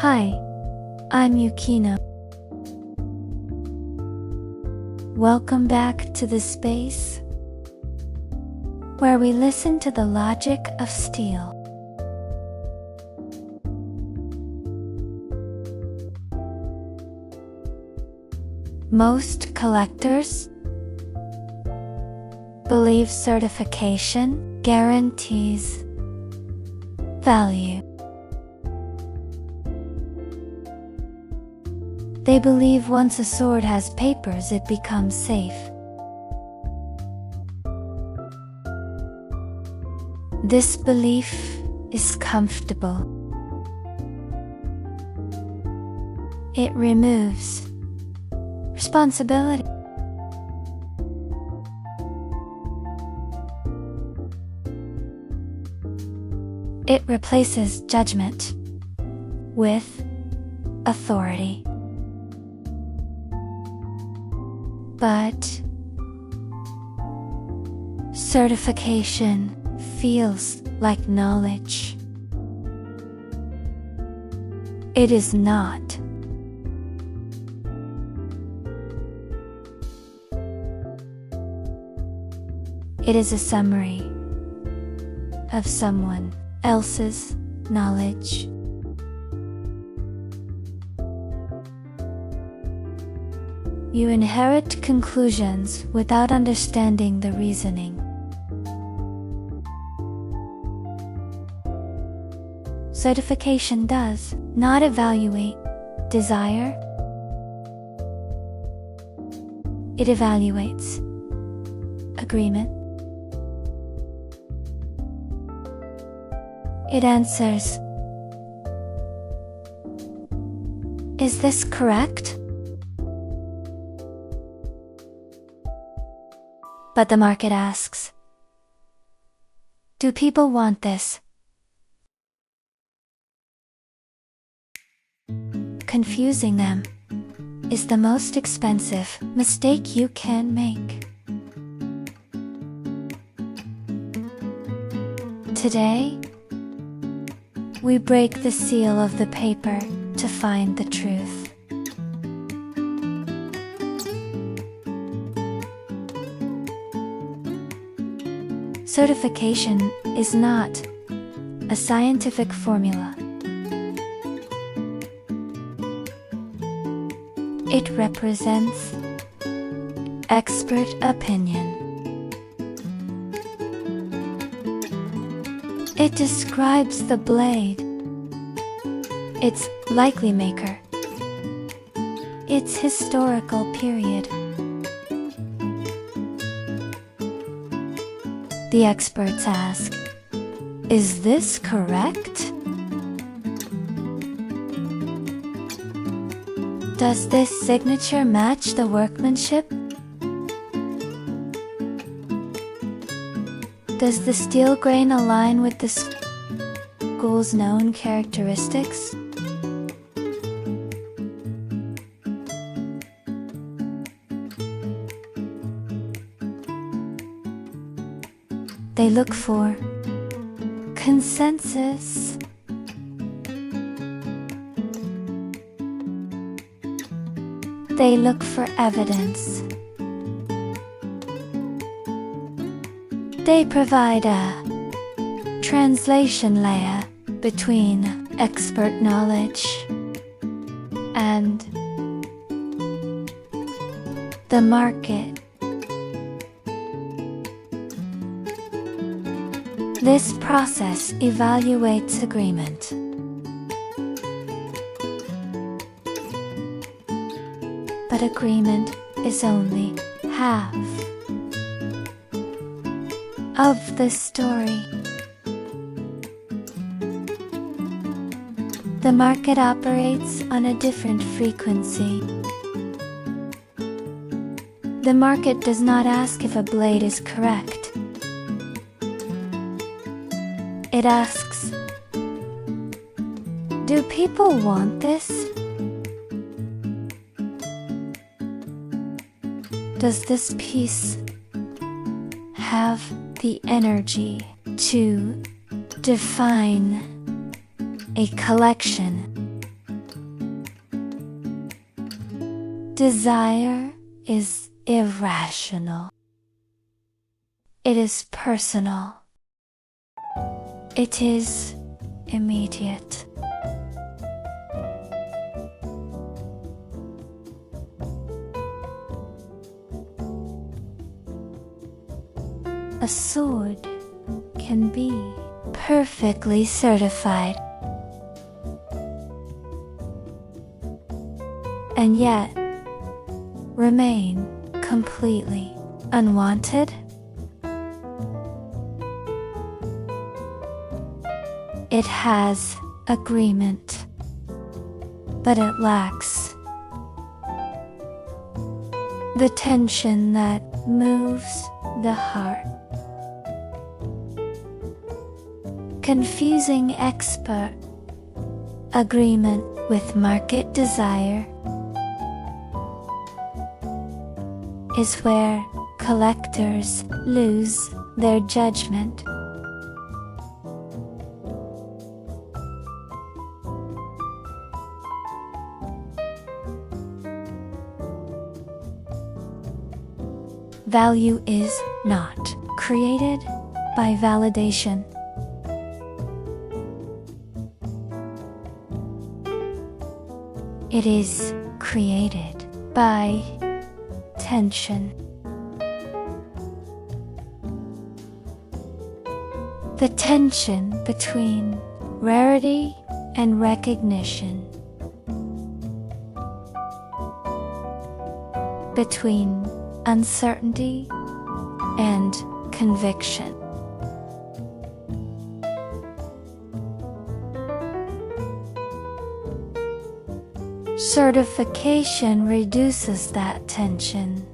Hi, I'm Yukino. Welcome back to the space where we listen to the logic of steel. Most collectors believe certification guarantees value. They believe once a sword has papers, it becomes safe. This belief is comfortable. It removes responsibility. It replaces judgment with authority. But certification feels like knowledge. It is not. It is a summary of someone else's knowledge. You inherit conclusions without understanding the reasoning. Certification does not evaluate desire. It evaluates agreement. It answers, "Is this correct?" But the market asks, "Do people want this?" Confusing them is the most expensive mistake you can make. Today, we break the seal of the paper to find the truth. Certification is not a scientific formula. It represents expert opinion. It describes the blade, its likely maker, its historical period. The experts ask, "Is this correct? Does this signature match the workmanship? Does the steel grain align with the school's known characteristics?" They look for consensus. They look for evidence. They provide a translation layer between expert knowledge and the market. This process evaluates agreement. But agreement is only half of the story. The market operates on a different frequency. The market does not ask if a blade is correct. It asks, "Do people want this? Does this piece have the energy to define a collection Desire is irrational. It is personal. It is immediate. A sword can be perfectly certified, and yet remain completely unwanted. It has agreement, but it lacks the tension that moves the heart. Confusing expert agreement with market desire is where collectors lose their judgment. Value is not created by validation. It is created by tension. The tension between rarity and recognition, between uncertainty and conviction. Certification reduces that tension.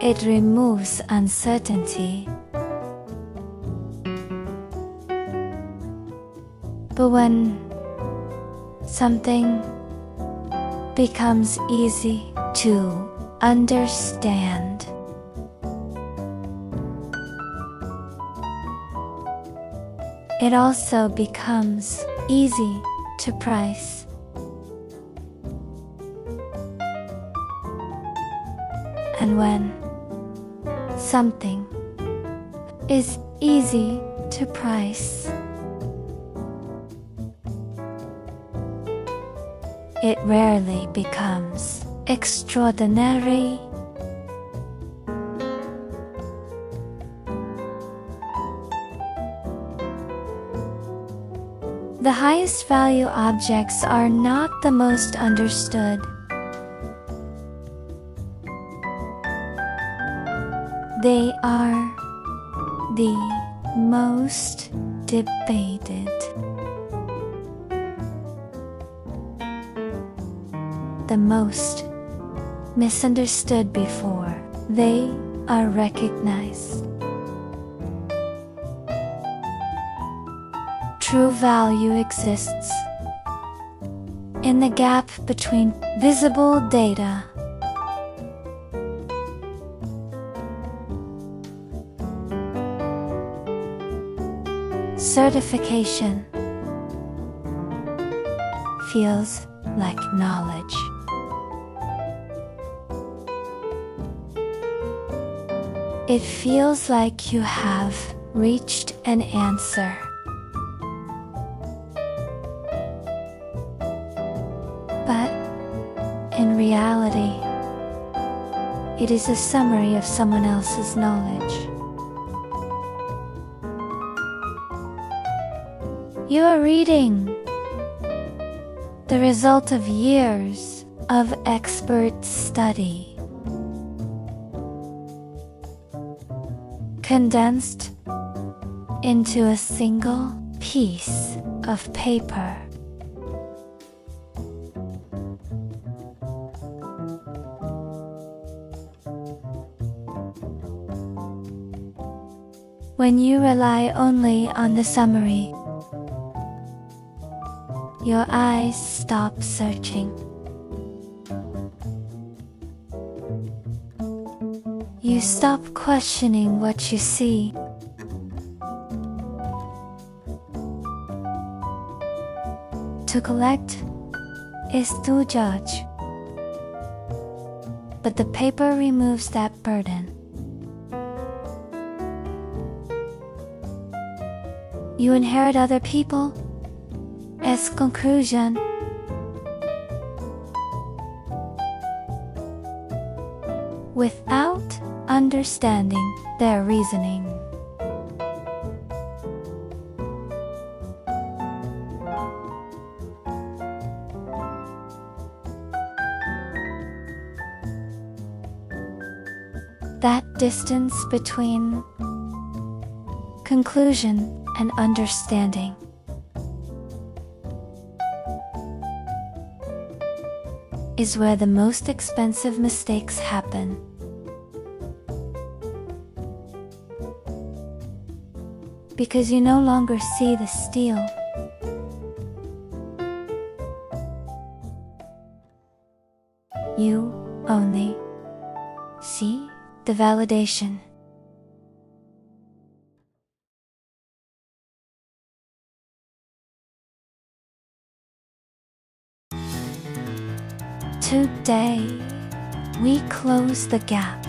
It removes uncertainty. But when something becomes easy to understand, it also becomes easy to price. And when something is easy to price, it rarely becomes extraordinary. The highest value objects are not the most understood. They are the most debated, the most misunderstood before they are recognized. True value exists in the gap between visible data certification feels like knowledge. It feels like you have reached an answer. But in reality, it is a summary of someone else's knowledge. You are reading the result of years of expert study, condensed into a single piece of paper. When you rely only on the summary, your eyes stop searching. You stop questioning what you see. To collect is to judge. But the paper removes that burden. You inherit other people as conclusion. Without understanding their reasoning. That distance between conclusion and understanding is where the most expensive mistakes happen. Because you no longer see the steel. You only see the validation. Today, we close the gap.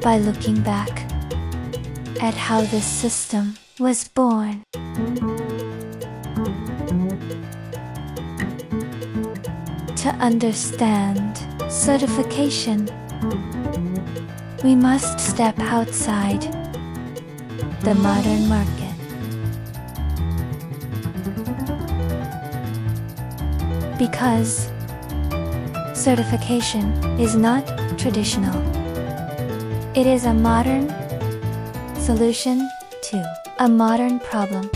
By looking back at how this system was born. To understand certification, we must step outside the modern market. Because certification is not traditional. It is a modern solution to a modern problem.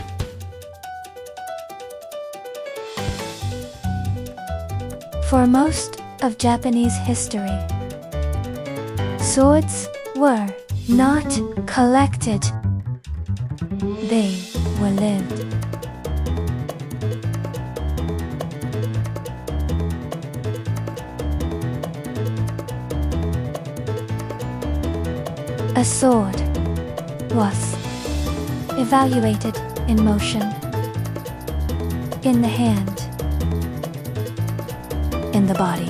For most of Japanese history, swords were not collected, they were lived. A sword was evaluated in motion, in the hand, in the body.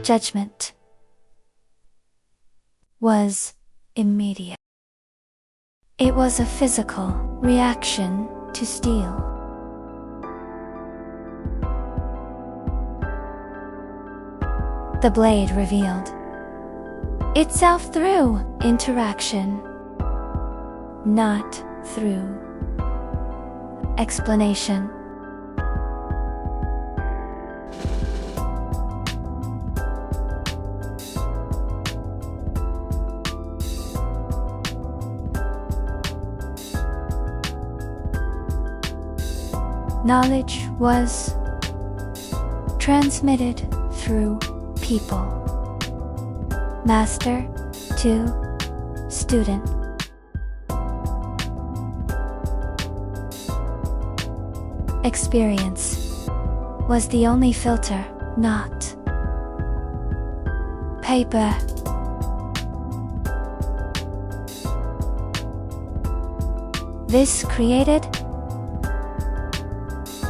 Judgment was immediate. It was a physical reaction to steel. The blade revealed itself through interaction, not through explanation. Knowledge was transmitted through people, master to student. Experience was the only filter, not paper. This created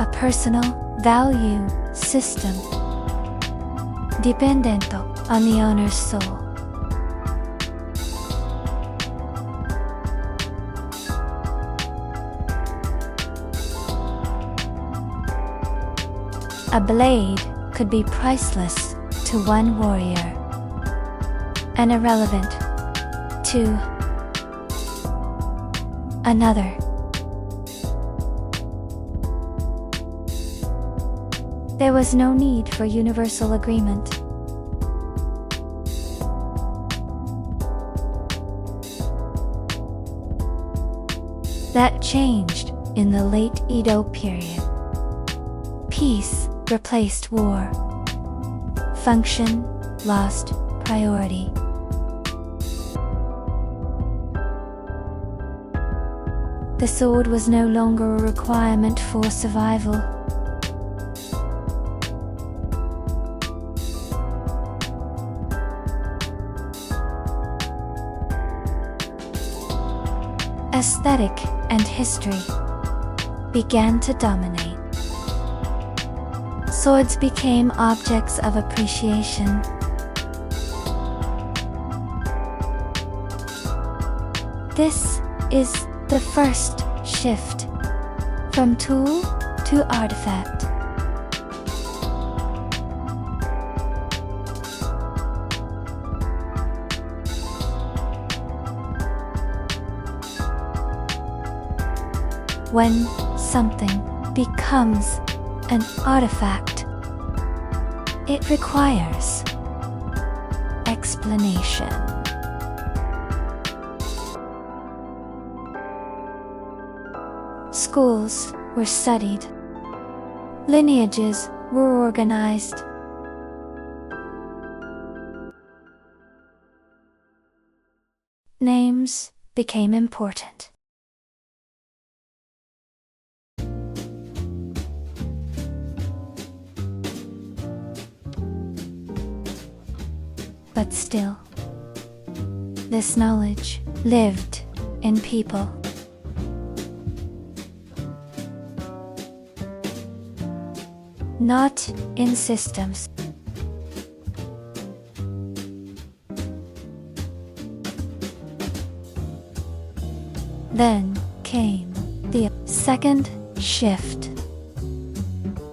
a personal value system dependent on the owner's soul. A blade could be priceless to one warrior and irrelevant to another. There was no need for universal agreement. That changed in the late Edo period. Peace replaced war. Function lost priority. The sword was no longer a requirement for survival. aesthetic and history began to dominate. Swords became objects of appreciation. This is the first shift from tool to artifact. When something becomes an artifact, it requires explanation. Schools were studied. Lineages were organized. Names became important. But still, this knowledge lived in people. Not in systems. Then came the second shift.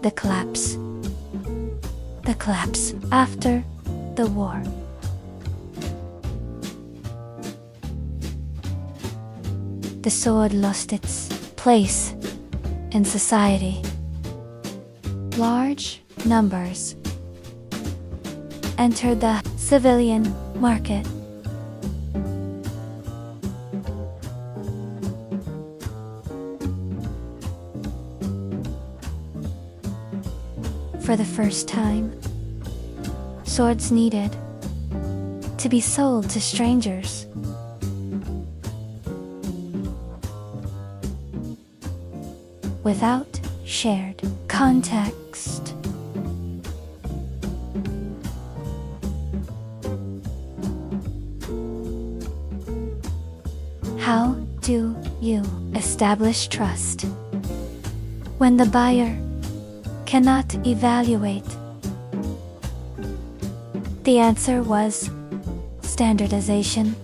The collapse. The collapse after the war. The sword lost its place in society. Large numbers entered the civilian market. For the first time, swords needed to be sold to strangers. Without shared context. How do you establish trust when the buyer cannot evaluate? The answer was standardization.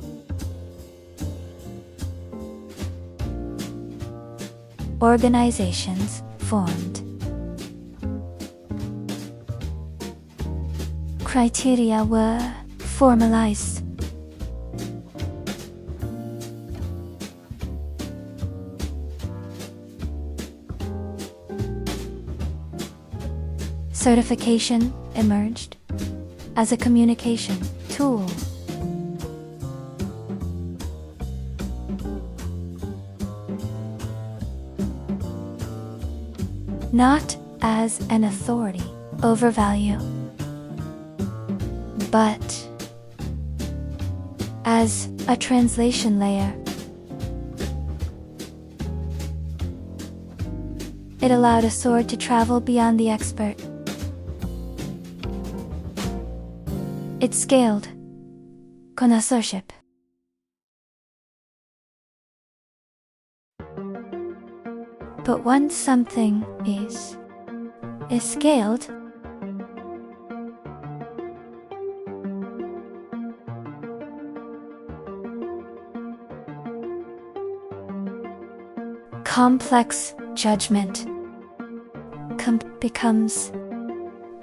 Organizations formed. Criteria were formalized. Certification emerged as a communication tool. Not as an authority over value, but as a translation layer. It allowed a sword to travel beyond the expert. It scaled connoisseurship. But once something is scaled, complex judgment becomes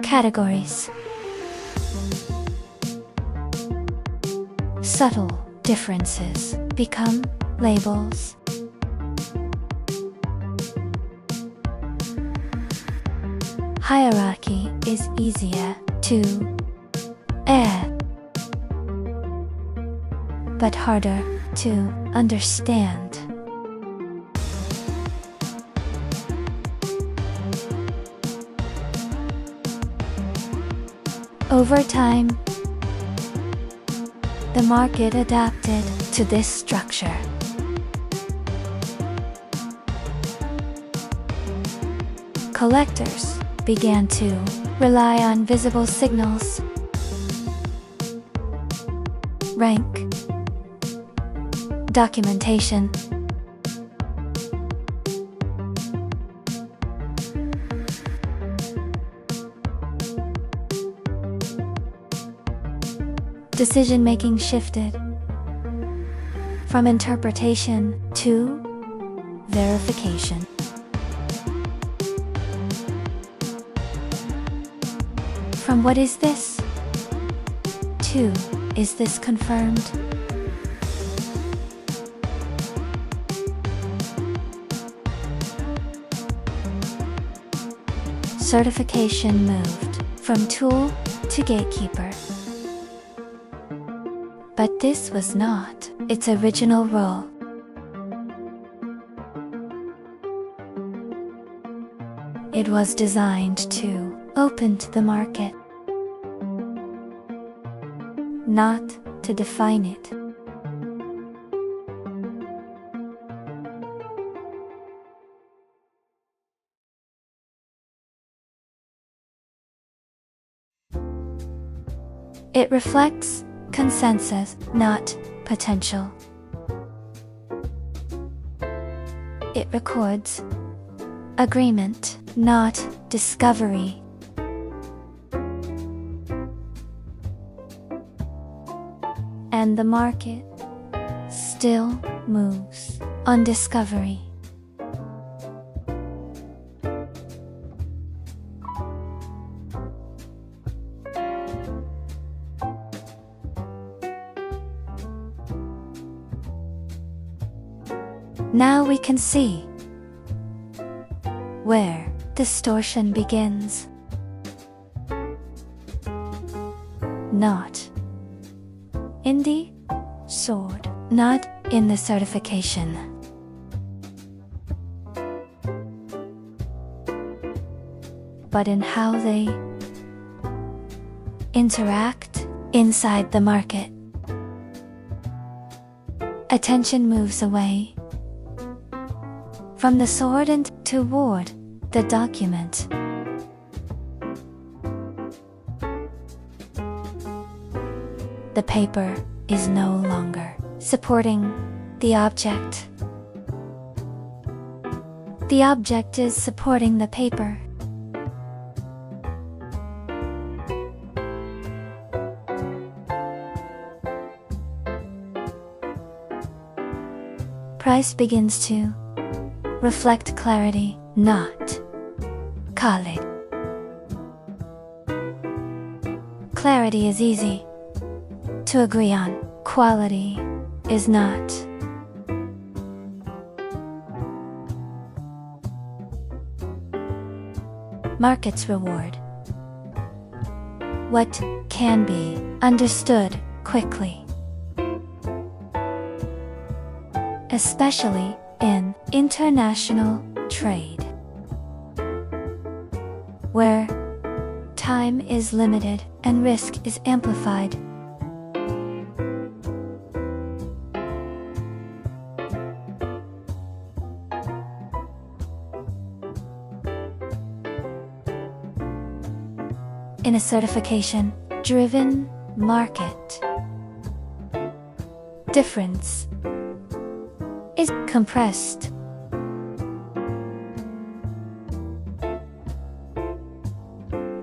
categories. Subtle differences become labels. Hierarchy is easier to air, but harder to understand. Over time, the market adapted to this structure. Collectors began to rely on visible signals, rank, documentation, Decision-making shifted from interpretation to verification. From what is this to is this confirmed? Certification moved from tool to gatekeeper. But this was not its original role. It was designed to open to the market, not to define it. It reflects consensus, not potential. It records agreement, not discovery. And the market still moves on discovery. Now we can see where distortion begins. Not in the sword, not in the certification. But in how they interact inside the market. Attention moves away from the sword and toward the document. The paper is no longer supporting the object. The object is supporting the paper. Price begins to reflect clarity, not Khalid. Clarity is easy to agree on. Quality is not. Markets reward what can be understood quickly, especially in international trade, where time is limited and risk is amplified. In a certification-driven market, difference is compressed.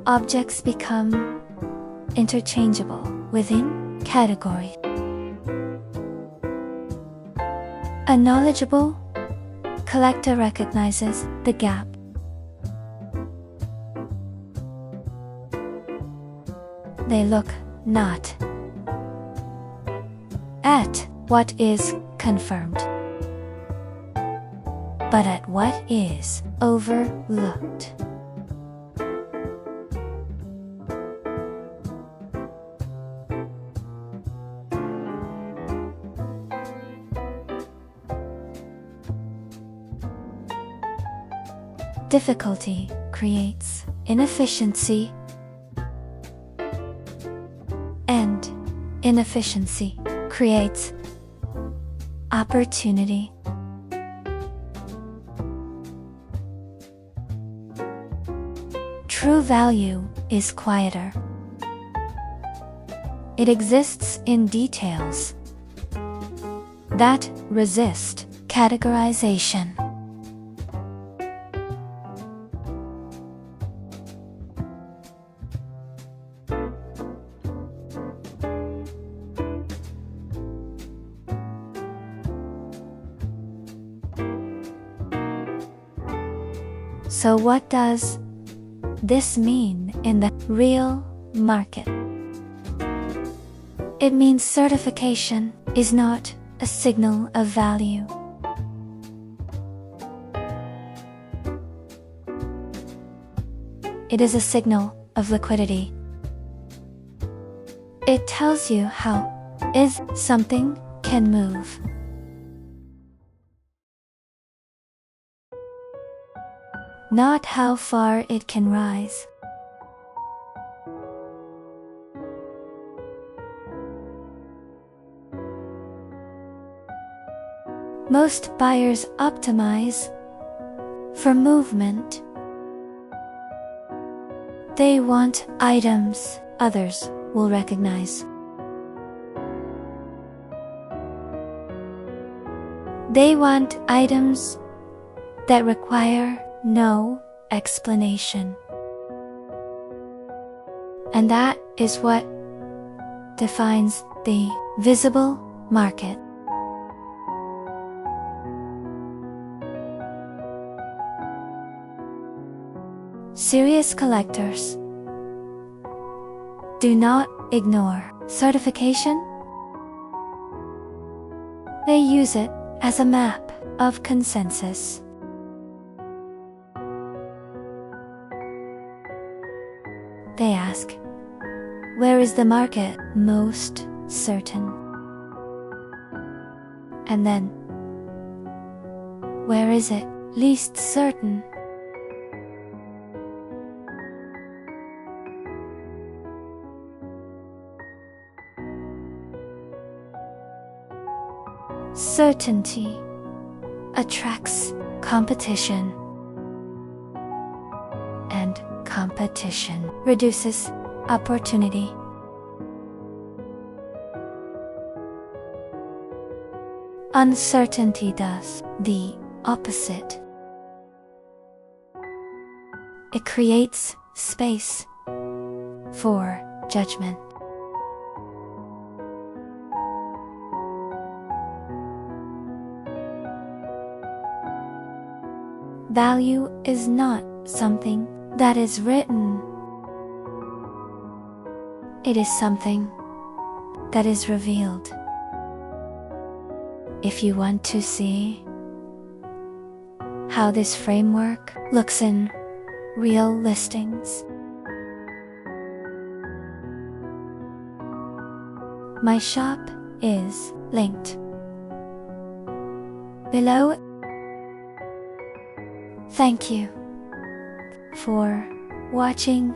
Objects become interchangeable within categories. A knowledgeable collector recognizes the gap. They look not at what is confirmed, but at what is overlooked. Difficulty creates inefficiency, and inefficiency creates opportunity. True value is quieter. It exists in details that resist categorization. So what does this mean in the real market? It means certification is not a signal of value. It is a signal of liquidity. It tells you how something can move. Not how far it can rise. Most buyers optimize for movement. They want items others will recognize. They want items that require no explanation. And that is what defines the visible market. Serious collectors do not ignore certification. They use it as a map of consensus. They ask, where is the market most certain? And then, where is it least certain? Certainty attracts competition, and competition reduces opportunity. Uncertainty does the opposite. It creates space for judgment. Value is not something that is written. It is something that is revealed. If you want to see how this framework looks in real listings, my shop is linked below. Thank you for watching.